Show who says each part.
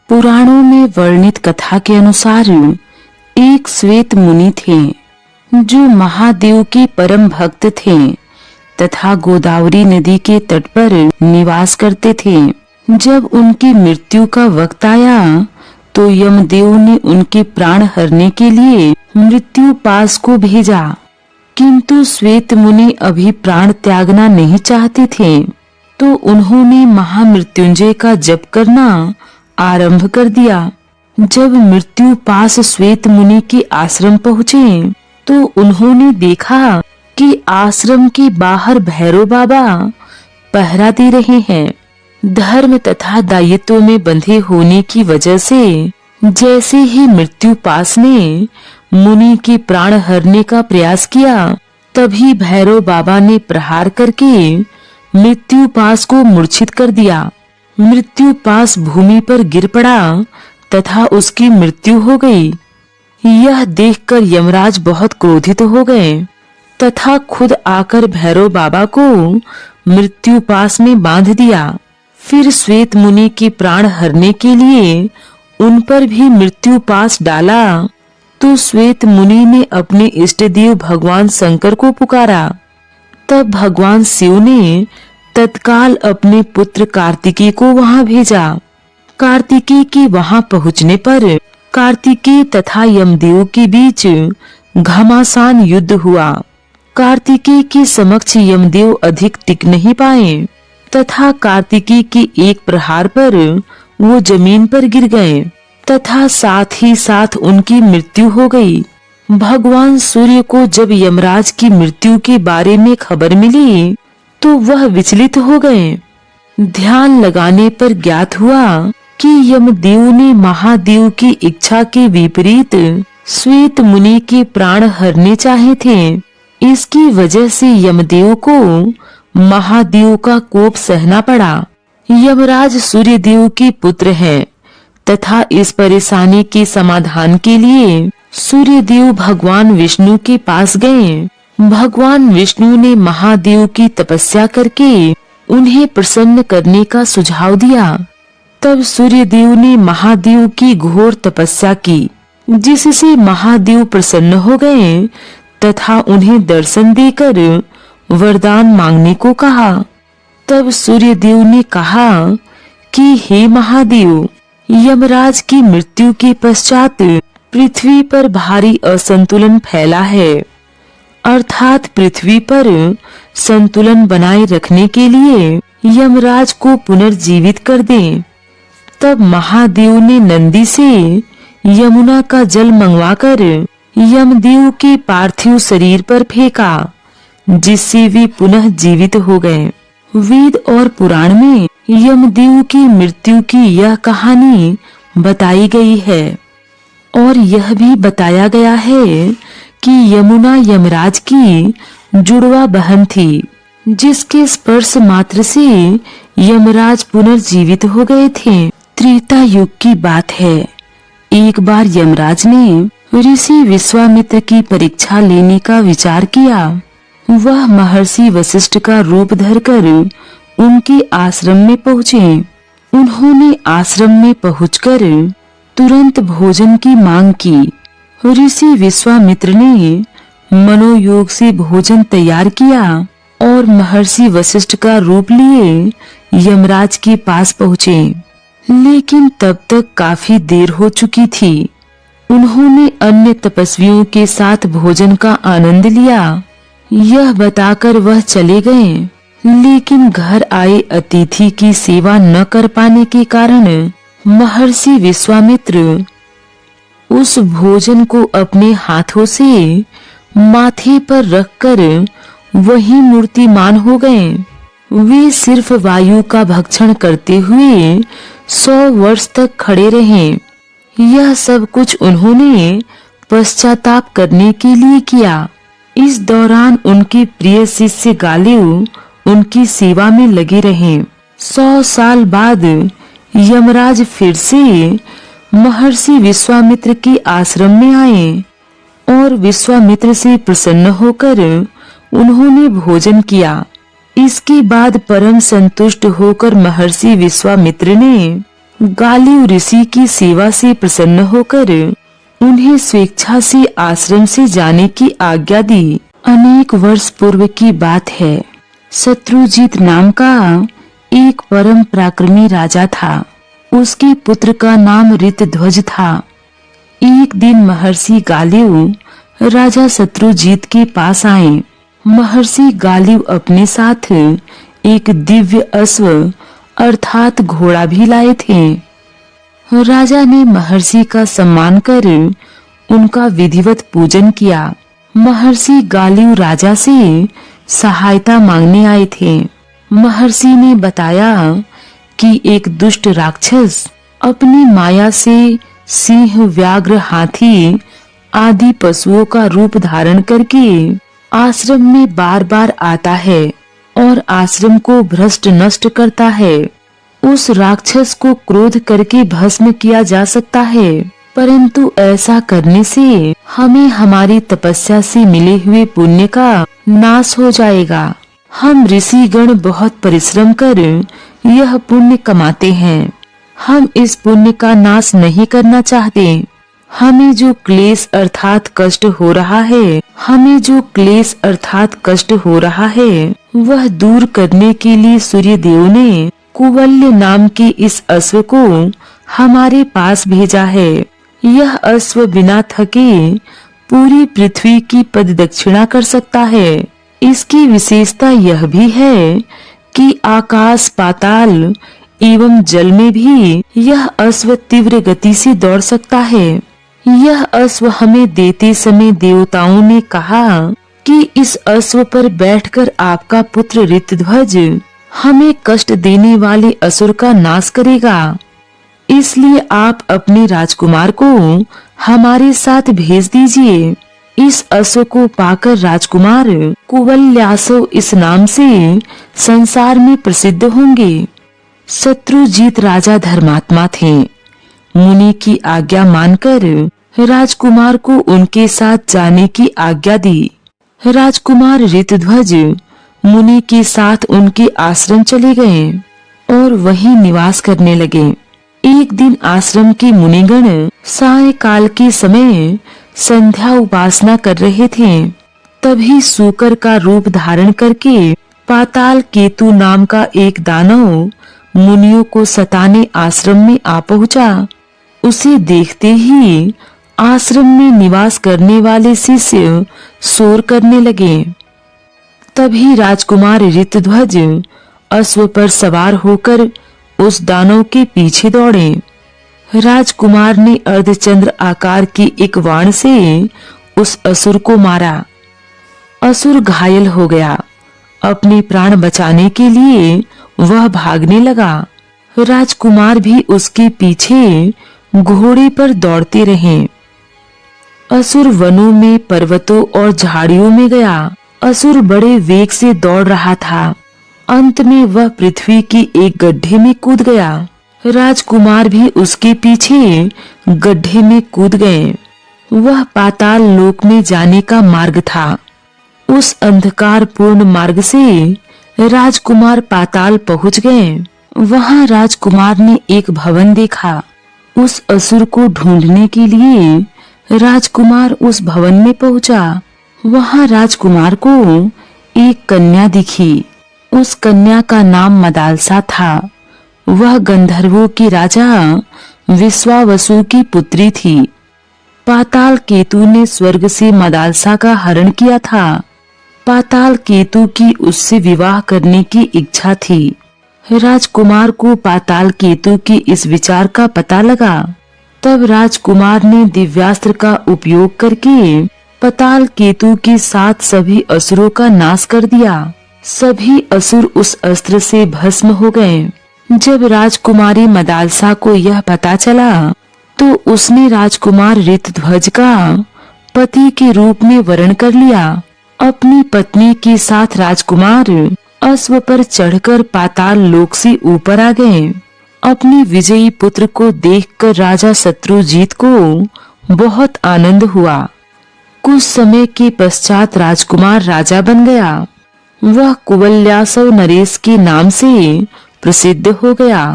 Speaker 1: पुराणों में वर्णित कथा के अनुसार एक श्वेत मुनि थे जो महादेव के परम भक्त थे तथा गोदावरी नदी के तट पर निवास करते थे। जब उनकी मृत्यु का वक्त आया तो यमदेव ने उनके प्राण हरने के लिए मृत्यु पास को भेजा, किंतु श्वेत मुनि अभी प्राण त्यागना नहीं चाहते थे, तो उन्होंने महामृत्युंजय का जप करना आरंभ कर दिया। जब मृत्यु पास श्वेत मुनि के आश्रम पहुँचे तो उन्होंने देखा कि आश्रम के बाहर भैरव बाबा पहरा दे रहे हैं। धर्म तथा दायित्व में बंधे होने की वजह से जैसे ही मृत्यु पास ने मुनि के प्राण हरने का प्रयास किया, तभी भैरव बाबा ने प्रहार करके मृत्यु पास को मूर्छित कर दिया। मृत्यु पास भूमि पर गिर पड़ा तथा उसकी मृत्यु हो गई। यह देखकर यमराज बहुत क्रोधित हो गए तथा खुद आकर भैरव बाबा को मृत्यु पास में बांध दिया। फिर श्वेत मुनि के प्राण हरने के लिए उन पर भी मृत्यु पास डाला तो श्वेत मुनि ने अपने इष्ट देव भगवान शंकर को पुकारा। तब भगवान शिव ने तत्काल अपने पुत्र कार्तिकेय को वहां भेजा। कार्तिकेय के वहां पहुंचने पर कार्तिकेय तथा यमदेव के बीच घमासान युद्ध हुआ। कार्तिकेय के समक्ष यमदेव अधिक टिक नहीं पाए तथा कार्तिकेय के एक प्रहार पर वो जमीन पर गिर गए तथा साथ ही साथ उनकी मृत्यु हो गई। भगवान सूर्य को जब यमराज की मृत्यु के बारे में खबर मिली तो वह विचलित हो गए। ध्यान लगाने पर ज्ञात हुआ कि यमदेव ने महादेव की इच्छा के विपरीत श्वेत मुनि के प्राण हरने चाहे थे। इसकी वजह से यमदेव को महादेव का कोप सहना पड़ा। यमराज सूर्यदेव के पुत्र हैं तथा इस परेशानी के समाधान के लिए सूर्यदेव भगवान विष्णु के पास गए। भगवान विष्णु ने महादेव की तपस्या करके उन्हें प्रसन्न करने का सुझाव दिया। तब सूर्यदेव ने महादेव की घोर तपस्या की, जिससे महादेव प्रसन्न हो गए तथा उन्हें दर्शन देकर वरदान मांगने को कहा। तब सूर्यदेव ने कहा कि हे महादेव, यमराज की मृत्यु के पश्चात पृथ्वी पर भारी असंतुलन फैला है, अर्थात पृथ्वी पर संतुलन बनाए रखने के लिए यमराज को पुनर्जीवित कर दें। तब महादेव ने नंदी से यमुना का जल मंगवाकर यमदेव के पार्थिव शरीर पर फेंका, जिससे वे पुनः जीवित हो गए। वेद और पुराण में यमदेव की मृत्यु की यह कहानी बताई गई है और यह भी बताया गया है कि यमुना यमराज की जुड़वा बहन थी, जिसके स्पर्श मात्र से यमराज पुनर्जीवित हो गए थे। त्रेता युग की बात है। एक बार यमराज ने ऋषि विश्वामित्र की परीक्षा लेने का विचार किया। वह महर्षि वशिष्ठ का रूप धरकर उनके आश्रम में पहुँचे। उन्होंने आश्रम में पहुंचकर तुरंत भोजन की मांग की। ऋषि विश्वामित्र ने मनोयोग से भोजन तैयार किया और महर्षि वशिष्ठ का रूप लिए यमराज के पास पहुँचे, लेकिन तब तक काफी देर हो चुकी थी। उन्होंने अन्य तपस्वियों के साथ भोजन का आनंद लिया, यह बताकर वह चले गए। लेकिन घर आए अतिथि की सेवा न कर पाने के कारण महर्षि विश्वामित्र उस भोजन को अपने हाथों से माथे पर रखकर वही मूर्तिमान हो गए। वे सिर्फ वायु का भक्षण करते हुए 100 वर्ष तक खड़े रहे। यह सब कुछ उन्होंने पश्चाताप करने के लिए किया। इस दौरान उनके प्रिय शिष्य गालिव उनकी सेवा में लगे रहे। 100 साल बाद यमराज फिर से महर्षि विश्वामित्र के आश्रम में आए और विश्वामित्र से प्रसन्न होकर उन्होंने भोजन किया। इसके बाद परम संतुष्ट होकर महर्षि विश्वामित्र ने गालिव ऋषि की सेवा से प्रसन्न होकर उन्हें स्वेच्छा से आश्रम से जाने की आज्ञा दी। अनेक वर्ष पूर्व की बात है। शत्रुजीत नाम का एक परम पराक्रमी राजा था। उसके पुत्र का नाम ऋतध्वज था। एक दिन महर्षि गालिव राजा शत्रुजीत के पास आए। महर्षि गालिव अपने साथ एक दिव्य अश्व अर्थात घोड़ा भी लाए थे। राजा ने महर्षि का सम्मान कर उनका विधिवत पूजन किया। महर्षि गालिव राजा से सहायता मांगने आए थे। महर्षि ने बताया कि एक दुष्ट राक्षस अपनी माया से सिंह, व्याघ्र, हाथी आदि पशुओं का रूप धारण करके आश्रम में बार बार आता है और आश्रम को भ्रष्ट नष्ट करता है। उस राक्षस को क्रोध करके भस्म किया जा सकता है, परंतु ऐसा करने से हमें हमारी तपस्या से मिले हुए पुण्य का नाश हो जाएगा। हम ऋषिगण बहुत परिश्रम कर यह पुण्य कमाते हैं। हम इस पुण्य का नाश नहीं करना चाहते। हमें जो क्लेश अर्थात कष्ट हो रहा है वह दूर करने के लिए सूर्य देव ने कुवल्य नाम के इस अश्व को हमारे पास भेजा है। यह अश्व बिना थके पूरी पृथ्वी की पददक्षिणा कर सकता है। इसकी विशेषता यह भी है कि आकाश, पाताल एवं जल में भी यह अश्व तीव्र गति से दौड़ सकता है। यह अश्व हमें देते समय देवताओं ने कहा कि इस अश्व पर बैठकर आपका पुत्र ऋतध्वज हमें कष्ट देने वाले असुर का नाश करेगा। इसलिए आप अपने राजकुमार को हमारे साथ भेज दीजिए। इस अश्व को पाकर राजकुमार कुवल्यासव इस नाम से संसार में प्रसिद्ध होंगे। शत्रुजीत राजा धर्मात्मा थे। मुनि की आज्ञा मानकर राजकुमार को उनके साथ जाने की आज्ञा दी। राजकुमार ऋतध्वज मुनि के साथ उनके आश्रम चले गए और वहीं निवास करने लगे। एक दिन आश्रम के मुनिगण सायंकाल के समय संध्या उपासना कर रहे थे। तभी सूकर का रूप धारण करके पाताल केतु नाम का एक दानव मुनियों को सताने आश्रम में आ पहुंचा। उसे देखते ही आश्रम में निवास करने वाले शिष्य शोर करने लगे। तभी राजकुमार ऋतध्वज अश्व पर सवार होकर उस दानव के पीछे दौड़े। राजकुमार ने अर्धचंद्र आकार की एक बाण से उस असुर को मारा। असुर घायल हो गया। अपने प्राण बचाने के लिए वह भागने लगा। राजकुमार भी उसके पीछे घोड़े पर दौड़ते रहे। असुर वनों में, पर्वतों और झाड़ियों में गया। असुर बड़े वेग से दौड़ रहा था। अंत में वह पृथ्वी की एक गड्ढे में कूद गया। राजकुमार भी उसके पीछे गड्ढे में कूद गए। वह पाताल लोक में जाने का मार्ग था। उस अंधकारपूर्ण मार्ग से राजकुमार पाताल पहुंच गए। वहां राजकुमार ने एक भवन देखा। उस असुर को ढूंढने के लिए राजकुमार उस भवन में पहुंचा। वहां राजकुमार को एक कन्या दिखी। उस कन्या का नाम मदालसा था। वह गंधर्वों की राजा विश्वावसु की पुत्री थी। पाताल केतु ने स्वर्ग से मदालसा का हरण किया था। पाताल केतु की उससे विवाह करने की इच्छा थी। राजकुमार को पाताल केतु के इस विचार का पता लगा। तब राजकुमार ने दिव्यास्त्र का उपयोग करके पाताल केतु के साथ सभी असुरों का नाश कर दिया। सभी असुर उस अस्त्र से भस्म हो गए। जब राजकुमारी मदालसा को यह पता चला तो उसने राजकुमार ऋतध्वज का पति के रूप में वरण कर लिया। अपनी पत्नी के साथ राजकुमार अश्व पर चढ़कर पाताल लोक से ऊपर आ गए। अपने विजयी पुत्र को देखकर राजा शत्रुजीत को बहुत आनंद हुआ। कुछ समय के पश्चात राजकुमार राजा बन गया। वह कुवल्यासव नरेश के नाम से प्रसिद्ध हो गया।